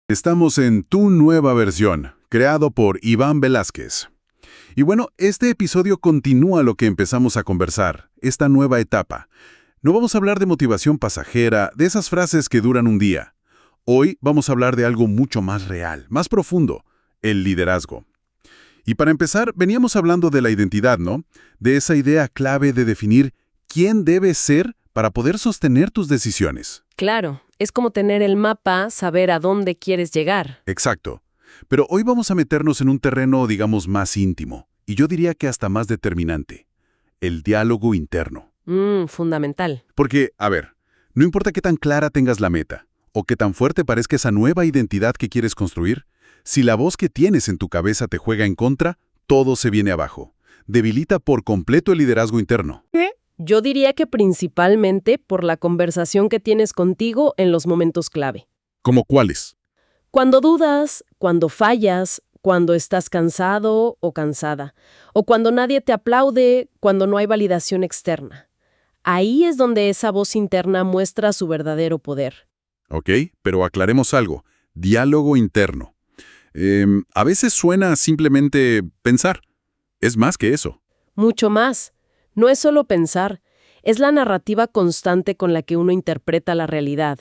Estamos en Tu Nueva Versión, creado por Iván Velázquez. Y bueno, este episodio continúa lo que empezamos a conversar, esta nueva etapa. No vamos a hablar de motivación pasajera, de esas frases que duran un día. Hoy vamos a hablar de algo mucho más real, más profundo, el liderazgo. Y para empezar, veníamos hablando de la identidad, ¿no? De esa idea clave de definir quién debes ser para poder sostener tus decisiones. Claro, es como tener el mapa, saber a dónde quieres llegar. Exacto. Pero hoy vamos a meternos en un terreno, digamos, más íntimo, y yo diría que hasta más determinante, el diálogo interno. Fundamental. Porque, a ver, no importa qué tan clara tengas la meta, o qué tan fuerte parezca esa nueva identidad que quieres construir, si la voz que tienes en tu cabeza te juega en contra, todo se viene abajo. Debilita por completo el liderazgo interno. ¿Qué? Yo diría que principalmente por la conversación que tienes contigo en los momentos clave. ¿Cómo cuáles? Cuando dudas, cuando fallas, cuando estás cansado o cansada, o cuando nadie te aplaude, cuando no hay validación externa. Ahí es donde esa voz interna muestra su verdadero poder. Ok, pero aclaremos algo. Diálogo interno. A veces suena a simplemente pensar. Es más que eso. Mucho más. No es solo pensar, es la narrativa constante con la que uno interpreta la realidad.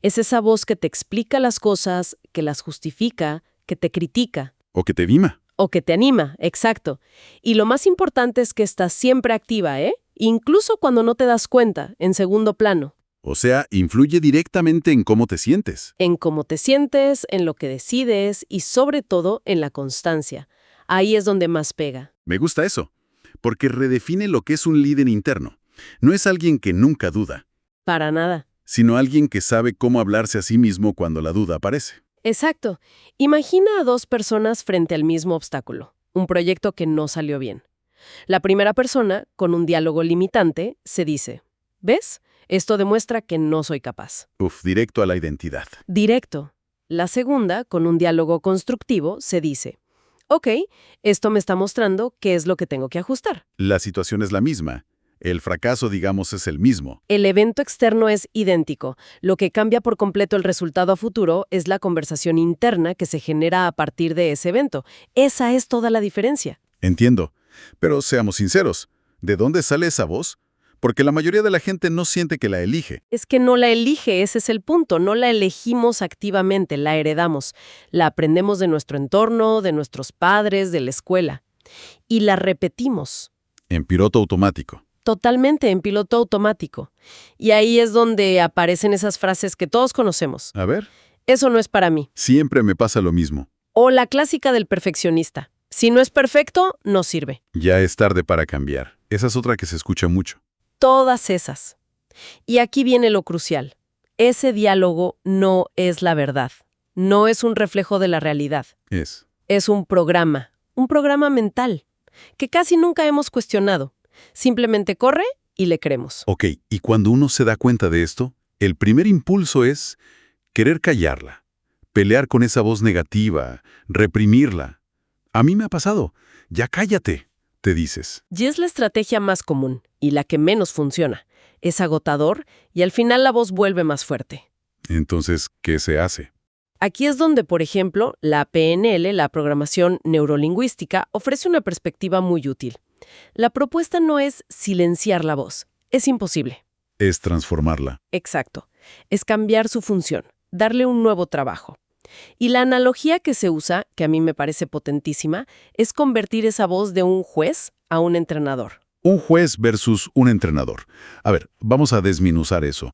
Es esa voz que te explica las cosas, que las justifica, que te critica. O que te anima. O que te anima, exacto. Y lo más importante es que está siempre activa, ¿eh? Incluso cuando no te das cuenta, en segundo plano. O sea, influye directamente en cómo te sientes. En cómo te sientes, en lo que decides y sobre todo en la constancia. Ahí es donde más pega. Me gusta eso, porque redefine lo que es un líder interno. No es alguien que nunca duda. Para nada. Sino alguien que sabe cómo hablarse a sí mismo cuando la duda aparece. Exacto. Imagina a dos personas frente al mismo obstáculo, un proyecto que no salió bien. La primera persona, con un diálogo limitante, se dice, ¿ves? Esto demuestra que no soy capaz. Directo a la identidad. Directo. La segunda, con un diálogo constructivo, se dice, ok, esto me está mostrando qué es lo que tengo que ajustar. La situación es la misma. El fracaso, digamos, es el mismo. El evento externo es idéntico. Lo que cambia por completo el resultado a futuro es la conversación interna que se genera a partir de ese evento. Esa es toda la diferencia. Entiendo. Pero seamos sinceros, ¿de dónde sale esa voz? Porque la mayoría de la gente no siente que la elige. Es que no la elige, ese es el punto. No la elegimos activamente, la heredamos. La aprendemos de nuestro entorno, de nuestros padres, de la escuela. Y la repetimos. En piloto automático. Totalmente en piloto automático. Y ahí es donde aparecen esas frases que todos conocemos. A ver. Eso no es para mí. Siempre me pasa lo mismo. O la clásica del perfeccionista. Si no es perfecto, no sirve. Ya es tarde para cambiar. Esa es otra que se escucha mucho. Todas esas. Y aquí viene lo crucial. Ese diálogo no es la verdad. No es un reflejo de la realidad. Es un programa mental, que casi nunca hemos cuestionado. Simplemente corre y le creemos. Ok, y cuando uno se da cuenta de esto, el primer impulso es querer callarla, pelear con esa voz negativa, reprimirla. A mí me ha pasado. Ya cállate, te dices. Y es la estrategia más común y la que menos funciona. Es agotador y al final la voz vuelve más fuerte. Entonces, ¿qué se hace? Aquí es donde, por ejemplo, la PNL, la programación neurolingüística, ofrece una perspectiva muy útil. La propuesta no es silenciar la voz. Es imposible. Es transformarla. Exacto. Es cambiar su función, darle un nuevo trabajo. Y la analogía que se usa, que a mí me parece potentísima, es convertir esa voz de un juez a un entrenador. Un juez versus un entrenador. A ver, vamos a desminuzar eso.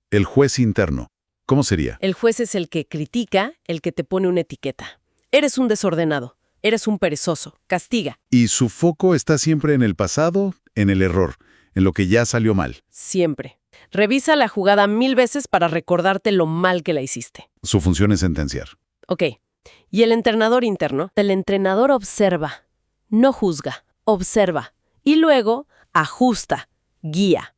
El juez interno, ¿cómo sería? El juez es el que critica, el que te pone una etiqueta. Eres un desordenado. Eres un perezoso. Castiga. Y su foco está siempre en el pasado, en el error, en lo que ya salió mal. Siempre. Revisa la jugada 1000 veces para recordarte lo mal que la hiciste. Su función es sentenciar. Ok. ¿Y el entrenador interno? El entrenador observa, no juzga, observa. Y luego ajusta, guía.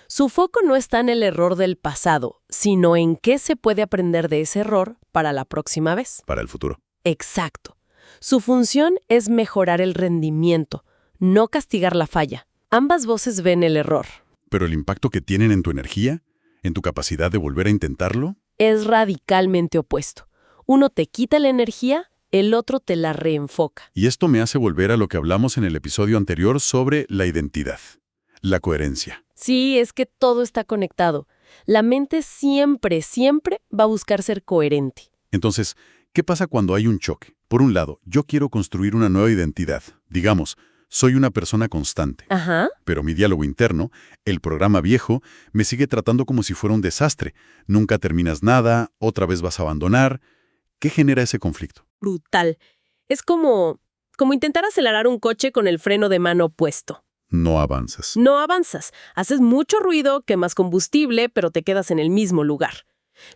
Su foco no está en el error del pasado, sino en qué se puede aprender de ese error para la próxima vez. Para el futuro. Exacto. Su función es mejorar el rendimiento, no castigar la falla. Ambas voces ven el error. Pero el impacto que tienen en tu energía, en tu capacidad de volver a intentarlo, Es radicalmente opuesto. Uno te quita la energía, el otro te la reenfoca. y esto me hace volver a lo que hablamos en el episodio anterior sobre la identidad, la coherencia. Sí, es que todo está conectado. La mente siempre va a buscar ser coherente. Entonces, ¿qué pasa cuando hay un choque? Por un lado, yo quiero construir una nueva identidad. Digamos, soy una persona constante. Ajá. Pero mi diálogo interno, el programa viejo, me sigue tratando como si fuera un desastre. Nunca terminas nada, otra vez vas a abandonar. ¿Qué genera ese conflicto? Brutal. Es como intentar acelerar un coche con el freno de mano puesto. No avanzas. No avanzas, haces mucho ruido, quemas combustible, pero te quedas en el mismo lugar.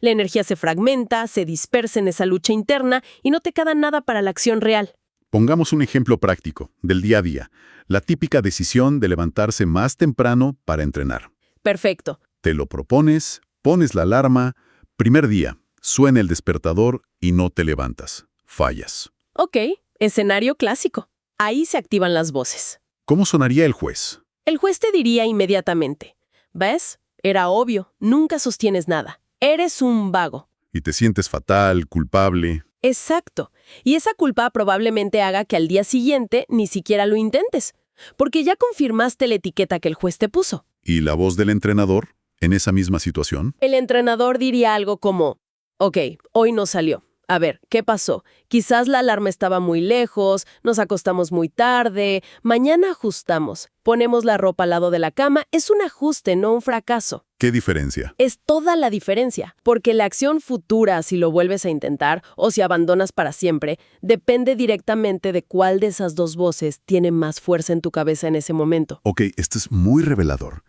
La energía se fragmenta, se dispersa en esa lucha interna y no te queda nada para la acción real. Pongamos un ejemplo práctico, del día a día. La típica decisión de levantarse más temprano para entrenar. Perfecto. Te lo propones, pones la alarma, primer día, suena el despertador y no te levantas. Fallas. Ok, escenario clásico. Ahí se activan las voces. ¿Cómo sonaría el juez? El juez te diría inmediatamente, ¿ves? Era obvio, nunca sostienes nada. Eres un vago. Y te sientes fatal, culpable. Exacto. Y esa culpa probablemente haga que al día siguiente ni siquiera lo intentes, porque ya confirmaste la etiqueta que el juez te puso. ¿Y la voz del entrenador en esa misma situación? El entrenador diría algo como, ok, hoy no salió. A ver, ¿qué pasó? Quizás la alarma estaba muy lejos, nos acostamos muy tarde, mañana ajustamos, ponemos la ropa al lado de la cama, es un ajuste, no un fracaso. ¿Qué diferencia? Es toda la diferencia, porque la acción futura, si lo vuelves a intentar o si abandonas para siempre, depende directamente de cuál de esas dos voces tiene más fuerza en tu cabeza en ese momento. Ok, esto es muy revelador.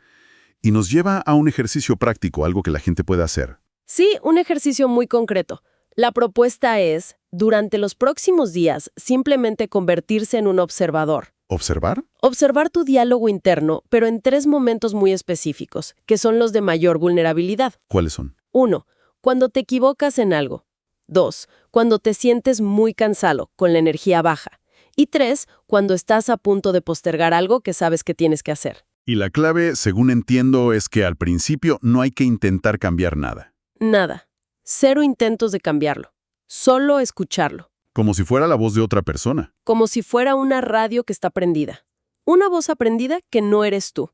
Y nos lleva a un ejercicio práctico, algo que la gente pueda hacer. Sí, un ejercicio muy concreto. La propuesta es, durante los próximos días, simplemente convertirse en un observador. ¿Observar? Observar tu diálogo interno, pero en 3 momentos muy específicos, que son los de mayor vulnerabilidad. ¿Cuáles son? 1. Cuando te equivocas en algo. 2. Cuando te sientes muy cansado, con la energía baja. Y 3. Cuando estás a punto de postergar algo que sabes que tienes que hacer. Y la clave, según entiendo, es que al principio no hay que intentar cambiar nada. Nada. 0 intentos de cambiarlo. Solo escucharlo. Como si fuera la voz de otra persona. Como si fuera una radio que está prendida. Una voz aprendida que no eres tú.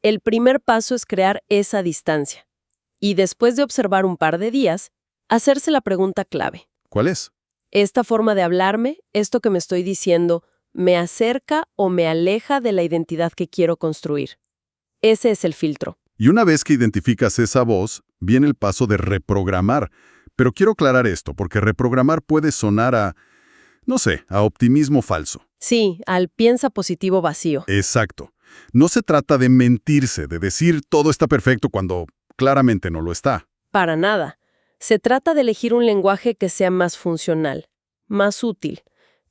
El primer paso es crear esa distancia. Y después de observar un par de días, hacerse la pregunta clave. ¿Cuál es? ¿Esta forma de hablarme, esto que me estoy diciendo, me acerca o me aleja de la identidad que quiero construir? Ese es el filtro. Y una vez que identificas esa voz, viene el paso de reprogramar. Pero quiero aclarar esto, porque reprogramar puede sonar a, no sé, a optimismo falso. Sí, al piensa positivo vacío. Exacto. No se trata de mentirse, de decir todo está perfecto cuando claramente no lo está. Para nada. Se trata de elegir un lenguaje que sea más funcional, más útil,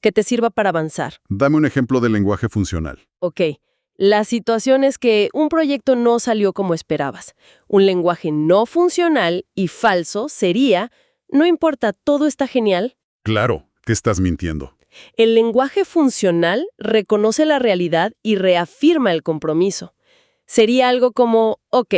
que te sirva para avanzar. Dame un ejemplo de lenguaje funcional. Ok, la situación es que un proyecto no salió como esperabas. Un lenguaje no funcional y falso sería, no importa, todo está genial. Claro, que estás mintiendo. El lenguaje funcional reconoce la realidad y reafirma el compromiso. Sería algo como, ok,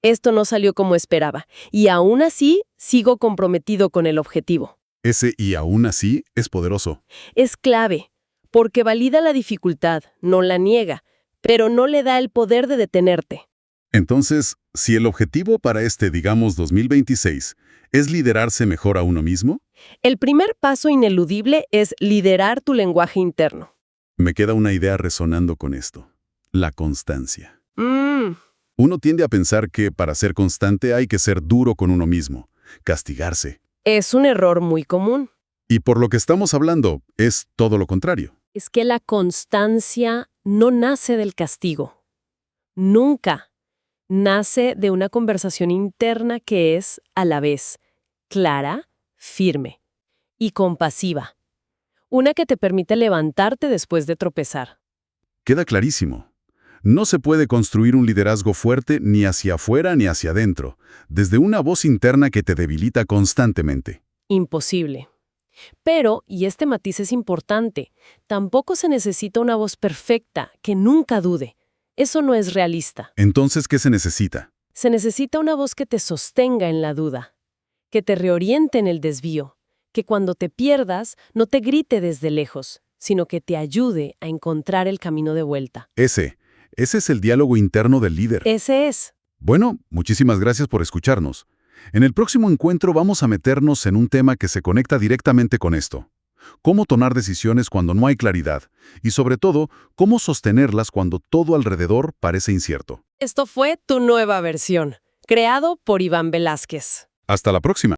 esto no salió como esperaba, y aún así sigo comprometido con el objetivo. Ese y aún así es poderoso. Es clave, porque valida la dificultad, no la niega, pero no le da el poder de detenerte. Entonces, si el objetivo para digamos, 2026 es liderarse mejor a uno mismo, El primer paso ineludible es liderar tu lenguaje interno. me queda una idea resonando con esto. La constancia. Uno tiende a pensar que para ser constante hay que ser duro con uno mismo, castigarse. Es un error muy común. Y por lo que estamos hablando, es todo lo contrario. Es que la constancia no nace del castigo. Nunca. Nace de una conversación interna que es, a la vez, clara, firme y compasiva. Una que te permite levantarte después de tropezar. Queda clarísimo. No se puede construir un liderazgo fuerte ni hacia afuera ni hacia adentro, desde una voz interna que te debilita constantemente. Imposible. Pero, y este matiz es importante, tampoco se necesita una voz perfecta, que nunca dude. Eso no es realista. Entonces, ¿qué se necesita? Se necesita una voz que te sostenga en la duda, que te reoriente en el desvío, que cuando te pierdas no te grite desde lejos, sino que te ayude a encontrar el camino de vuelta. Ese es el diálogo interno del líder. Ese es. Bueno, muchísimas gracias por escucharnos. En el próximo encuentro vamos a meternos en un tema que se conecta directamente con esto. Cómo tomar decisiones cuando no hay claridad y, sobre todo, cómo sostenerlas cuando todo alrededor parece incierto. Esto fue Tu Nueva Versión, creado por Iván Velásquez. Hasta la próxima.